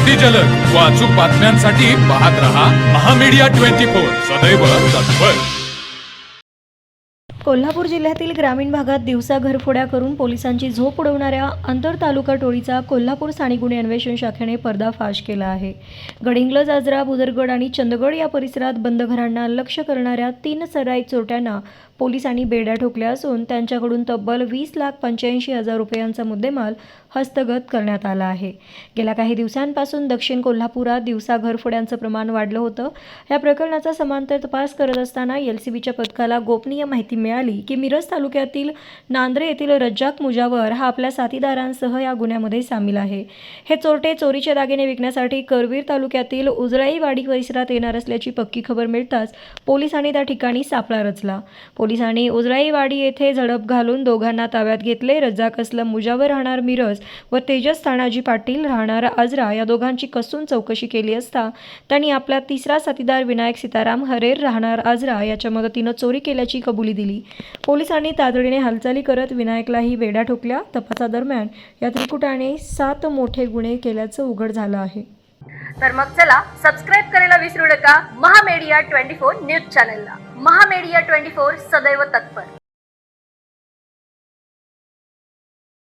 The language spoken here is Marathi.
अगदी जलद व अचूक बातम्यांसाठी पाहत रहा महामीडिया 24 सदैव तत्पर। कोल्हापूर जिल्ह्यातील ग्रामीण भागात दिवसा घरफोड्या करून पोलिसांची झोप उडवणाऱ्या आंतरतालुका टोळीचा कोल्हापूर स्थानिक गुन्हे अन्वेषण शाखेने पर्दाफाश केला आहे। गडिंग्लज, आजरा, बुदरगड आणि चंदगड या परिसरात बंद घरांना लक्ष्य करणाऱ्या 3 सराईत चोरट्यांना पोलिसांनी बेड्या ठोकल्या असून त्यांच्याकडून तब्बल 20,85,000 रुपयांचा मुद्देमाल हस्तगत करण्यात आला आहे। गेल्या काही दिवसांपासून दक्षिण कोल्हापुरात दिवसा घरफोड्यांचं प्रमाण वाढलं होतं। या प्रकरणाचा समांतर तपास करत असताना एलसीबीच्या पथकाला गोपनीय माहिती मिळाली की मिरज तालुक्यातील नांद्रे येथील रज्जाक मुजावर हा आपल्या साथीदारांसह या गुन्ह्यामध्ये सामील आहे। हे चोरटे चोरीचे दागिने विकण्यासाठी करवीर तालुक्यातील उजळाईवाडी परिसरात येणार असल्याची पक्की खबर मिळताच पोलिसांनी त्या ठिकाणी सापळा रचला। पोलिसांनी उजळाईवाडी येथे झडप घालून दोघांना ताब्यात घेतले। रज्जाक असलम मुजावर राहणार मिरज व तेजस तानाजी पाटील राहणार आजरा या दोघांची कसून चौकशी केली असता त्यांनी आपला तिसरा साथीदार विनायक सीताराम हरेर राहणार आजरा याच्या मदतीने चोरी केल्याची कबुली दिली। पोलिसांनी तातडीने हालचाली करत विनायकलाही बेड्या ठोकल्या। तपासादरम्यान या त्रिकुटाने 7 मोठे गुन्हे केल्याचं उघड झालं आहे। तर मग चला सबस्क्राइब करायला विसरू नका महामीडिया 24 न्यूज चॅनलला। महामीडिया 24 सदैव तत्पर।